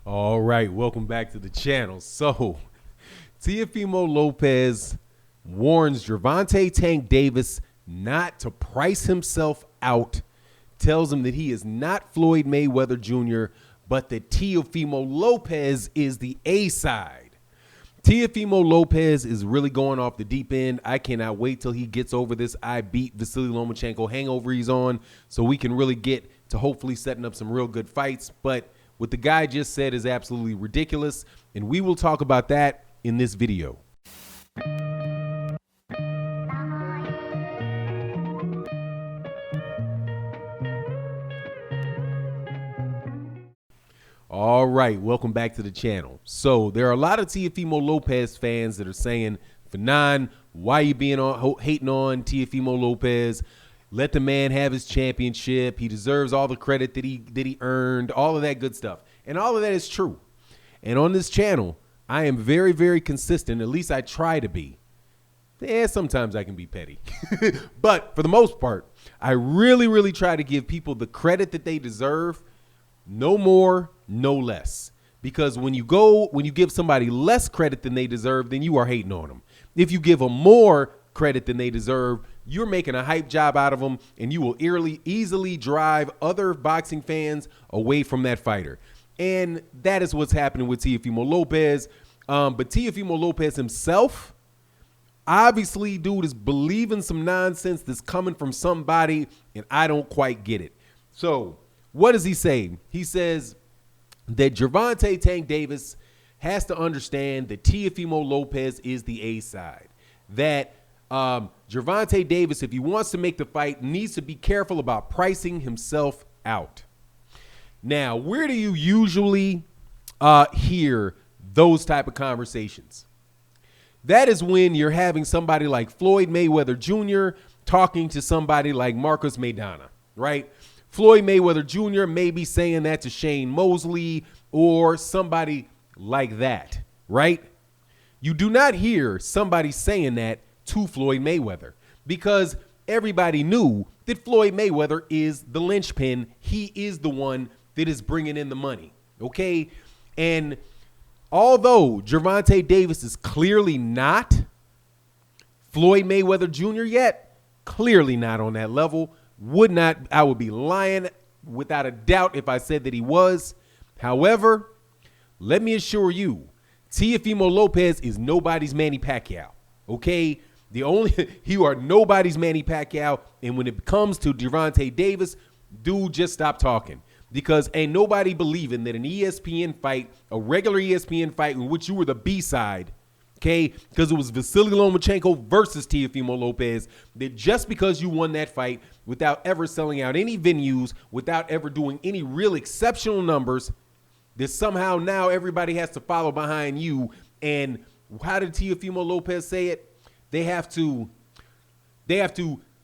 All right, welcome back to the channel. So, Teofimo Lopez warns Gervonta Tank Davis not to price himself out, tells him that he is not Floyd Mayweather Jr., but that Teofimo Lopez is the A-side. Teofimo Lopez is really going off the deep end. I cannot wait till he gets over this I beat Vasily Lomachenko hangover he's on so we can really get to hopefully setting up some real good fights. But what the guy just said is absolutely ridiculous, and we will talk about that in this video. All right, welcome back to the channel. So there are a lot of Teofimo Lopez fans that are saying, Fanon, why are you being hating on Teofimo Lopez? Let the man have his championship. He deserves all the credit that he earned, all of that good stuff. And all of that is true. And on this channel, I am very, very consistent. At least I try to be. Yeah, sometimes I can be petty. But for the most part, I really, really try to give people the credit that they deserve. No more, no less. Because when you give somebody less credit than they deserve, then you are hating on them. If you give them more credit than they deserve, you're making a hype job out of them, and you will easily drive other boxing fans away from that fighter. And that is what's happening with Teofimo Lopez. But Teofimo Lopez himself, obviously, dude is believing some nonsense that's coming from somebody, and I don't quite get it. So what does he say? He says that Gervonta Tank Davis has to understand that Teofimo Lopez is the A-side. That Gervonta Davis, if he wants to make the fight, needs to be careful about pricing himself out. Now, where do you usually hear those type of conversations? That is when you're having somebody like Floyd Mayweather Jr. talking to somebody like Marcus Maidana, right? Floyd Mayweather Jr. may be saying that to Shane Mosley or somebody like that, right? You do not hear somebody saying that to Floyd Mayweather because everybody knew that Floyd Mayweather is the linchpin. He is the one that is bringing in the money, okay? And although Gervonta Davis is clearly not Floyd Mayweather Jr. yet, clearly not on that level, I would be lying without a doubt if I said that he was. However, let me assure you, Teofimo Lopez is nobody's Manny Pacquiao, okay? You are nobody's Manny Pacquiao, and when it comes to Gervonta Davis, dude, just stop talking. Because ain't nobody believing that an ESPN fight, a regular ESPN fight in which you were the B-side, okay, because it was Vasily Lomachenko versus Teofimo Lopez, that just because you won that fight without ever selling out any venues, without ever doing any real exceptional numbers, that somehow now everybody has to follow behind you. And how did Teofimo Lopez say it? They have to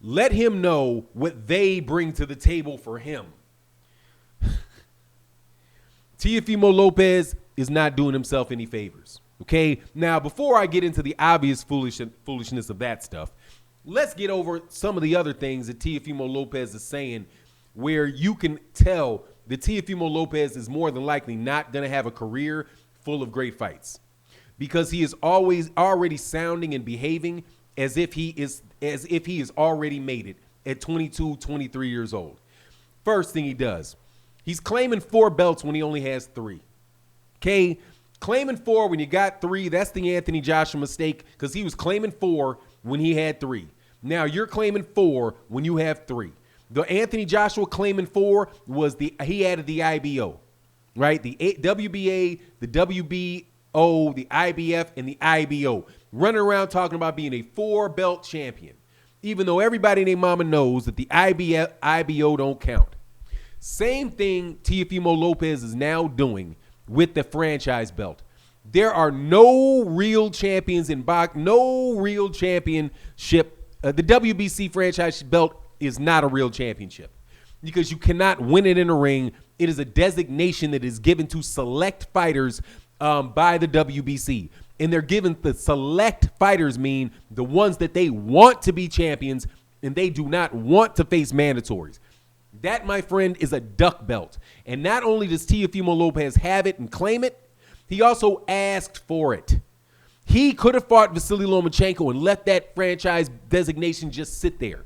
let him know what they bring to the table for him. Teofimo Lopez is not doing himself any favors, okay? Now, before I get into the obvious foolishness of that stuff, let's get over some of the other things that Teofimo Lopez is saying where you can tell that Teofimo Lopez is more than likely not going to have a career full of great fights because he is already sounding and behaving as if he is already made it at 22, 23 years old. First thing he does, he's claiming 4 belts when he only has 3. Okay? Claiming 4 when you got 3, that's the Anthony Joshua mistake because he was claiming 4 when he had 3. Now you're claiming 4 when you have 3. The Anthony Joshua claiming 4 was he added the IBO, right? The WBA, the WBO, the IBF, and the IBO. Running around talking about being a 4-belt champion, even though everybody and their mama knows that the IBO don't count. Same thing Teofimo Lopez is now doing with the franchise belt. There are no real champions in boxing, no real championship. The WBC franchise belt is not a real championship because you cannot win it in a ring. It is a designation that is given to select fighters by the WBC. And they're given the select fighters mean the ones that they want to be champions and they do not want to face mandatories. That, my friend, is a duck belt. And not only does Teofimo Lopez have it and claim it, he also asked for it. He could have fought Vasily Lomachenko and let that franchise designation just sit there.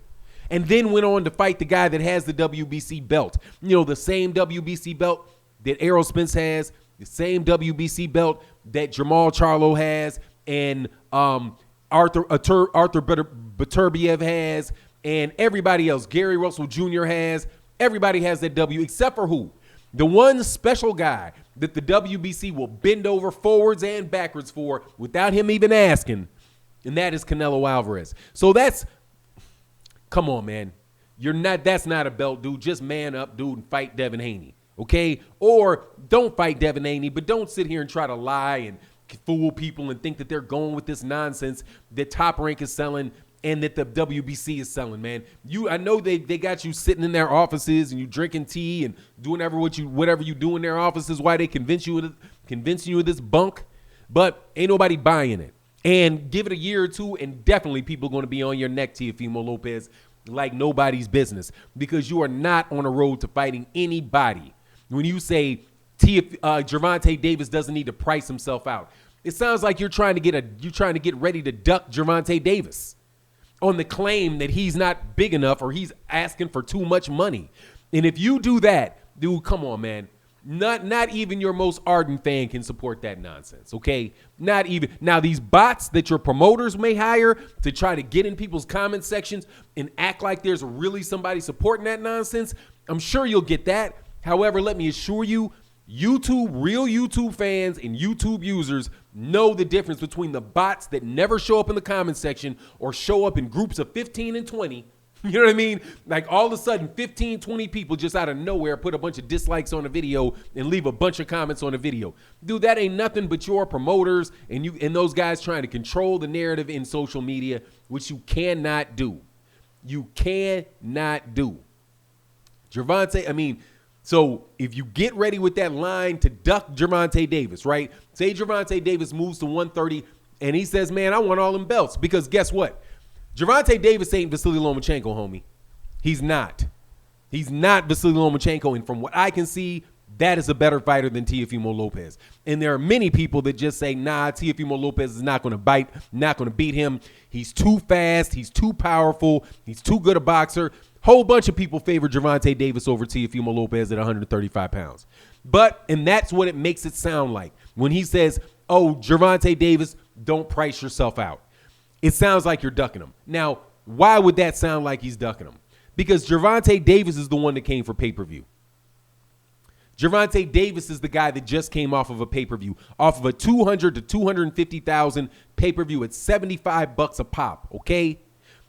And then went on to fight the guy that has the WBC belt. You know, the same WBC belt that Errol Spence has, the same WBC belt that Jamal Charlo has, and Arthur Beterbiev has, and everybody else. Gary Russell Jr. has. Everybody has that W, except for who? The one special guy that the WBC will bend over forwards and backwards for without him even asking, and that is Canelo Alvarez. So come on, man. That's not a belt, dude. Just man up, dude, and fight Devin Haney, okay? Or don't fight Devin Haney, but don't sit here and try to lie and fool people and think that they're going with this nonsense that Top Rank is selling and that the WBC is selling, man. I know they got you sitting in their offices and you drinking tea and doing whatever you do in their offices while they convincing you of this bunk, but ain't nobody buying it. And give it a year or two, and definitely people are going to be on your neck, Teofimo Lopez, like nobody's business, because you are not on a road to fighting anybody. When you say Gervonta Davis doesn't need to price himself out, it sounds like you're trying to get ready to duck Gervonta Davis on the claim that he's not big enough or he's asking for too much money. And if you do that, dude, come on, man. Not even your most ardent fan can support that nonsense, okay? Not even. Now, these bots that your promoters may hire to try to get in people's comment sections and act like there's really somebody supporting that nonsense, I'm sure you'll get that. However, let me assure you, real YouTube fans and YouTube users know the difference between the bots that never show up in the comment section or show up in groups of 15 and 20. You know what I mean? Like all of a sudden 15, 20 people just out of nowhere put a bunch of dislikes on a video and leave a bunch of comments on a video. Dude, that ain't nothing but your promoters and those guys trying to control the narrative in social media, which you cannot do. You cannot do. So if you get ready with that line to duck Gervonta Davis, right? Say Gervonta Davis moves to 130 and he says, man, I want all them belts. Because guess what? Gervonta Davis ain't Vasily Lomachenko, homie. He's not. He's not Vasily Lomachenko. And from what I can see, that is a better fighter than Teofimo Lopez. And there are many people that just say, nah, Teofimo Lopez is not going to bite, not going to beat him. He's too fast. He's too powerful. He's too good a boxer. Whole bunch of people favor Gervonta Davis over Teofimo Lopez at 135 pounds. And that's what it makes it sound like. When he says, oh, Gervonta Davis, don't price yourself out. It sounds like you're ducking him. Now, why would that sound like he's ducking him? Because Gervonta Davis is the one that came for pay-per-view. Gervonta Davis is the guy that just came off of a pay-per-view, off of a 200 to 250,000 pay-per-view at $75 a pop, okay?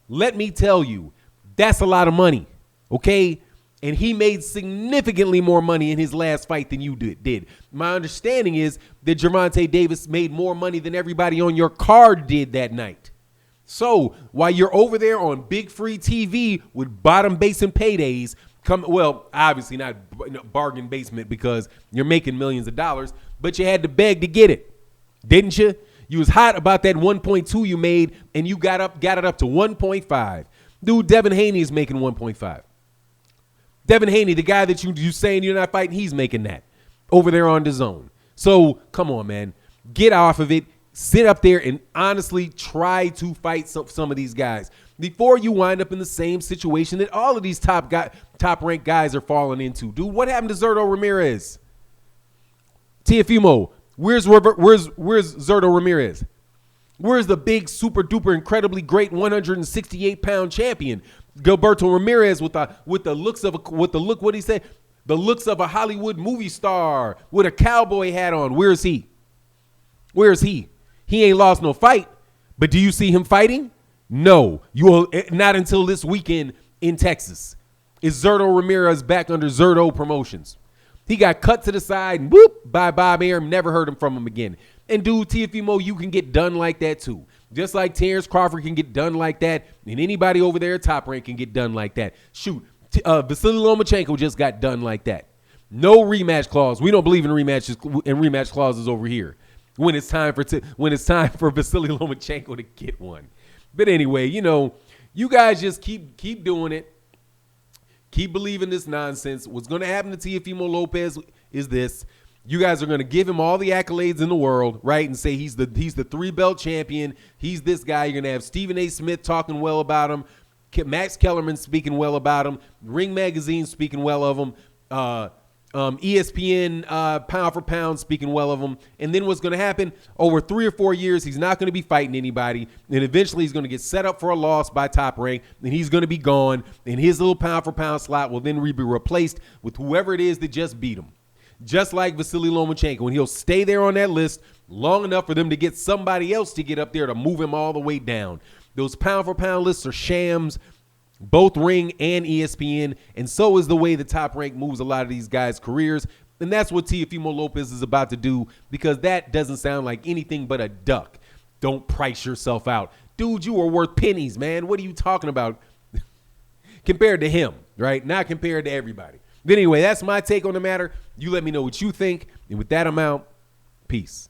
Let me tell you, that's a lot of money, okay? And he made significantly more money in his last fight than you did. My understanding is that Gervonta Davis made more money than everybody on your card did that night. So while you're over there on big free TV with bottom basement paydays, obviously not bargain basement because you're making millions of dollars, but you had to beg to get it, didn't you? You was hot about that 1.2 you made, and you got it up to 1.5. Dude, Devin Haney is making 1.5. Devin Haney, the guy that you saying you're not fighting, he's making that over there on DAZN. So come on, man, get off of it. Sit up there and honestly try to fight some of these guys before you wind up in the same situation that all of these top-ranked guys are falling into. Dude, what happened to Zurdo Ramirez? Teofimo, where's Zurdo Ramirez? Where's the big, super-duper, incredibly great 168-pound champion? Gilberto Ramirez with the looks of what he said, the looks of a Hollywood movie star with a cowboy hat on. Where is he? Where is he? He ain't lost no fight, but do you see him fighting? No, you will not until this weekend in Texas. Is Zurdo Ramirez back under Zurdo Promotions? He got cut to the side and whoop by Bob Arum. Never heard from him again. And dude, Teofimo, you can get done like that too. Just like Terrence Crawford can get done like that, and anybody over there at Top Rank can get done like that. Shoot, Vasily Lomachenko just got done like that. No rematch clause. We don't believe in rematches and rematch clauses over here. When it's time for Vasily Lomachenko to get one. But anyway, you guys just keep doing it. Keep believing this nonsense. What's going to happen to Teofimo Lopez is this. You guys are going to give him all the accolades in the world, right, and say he's the 3-belt champion. He's this guy. You're going to have Stephen A. Smith talking well about him, Max Kellerman speaking well about him, Ring Magazine speaking well of him, ESPN pound for pound speaking well of him. And then what's going to happen over 3 or 4 years, he's not going to be fighting anybody. And eventually he's going to get set up for a loss by Top Rank, and he's going to be gone. And his little pound for pound slot will then be replaced with whoever it is that just beat him. Just like Vasily Lomachenko, and he'll stay there on that list long enough for them to get somebody else to get up there to move him all the way down. Those pound for pound lists are shams, both Ring and ESPN, and so is the way the Top Rank moves a lot of these guys' careers. And that's what Teofimo Lopez is about to do, because that doesn't sound like anything but a duck. Don't price yourself out. Dude, you are worth pennies, man. What are you talking about? Compared to him, right? Not compared to everybody. But anyway, that's my take on the matter. You let me know what you think. And with that, I'm out. Peace.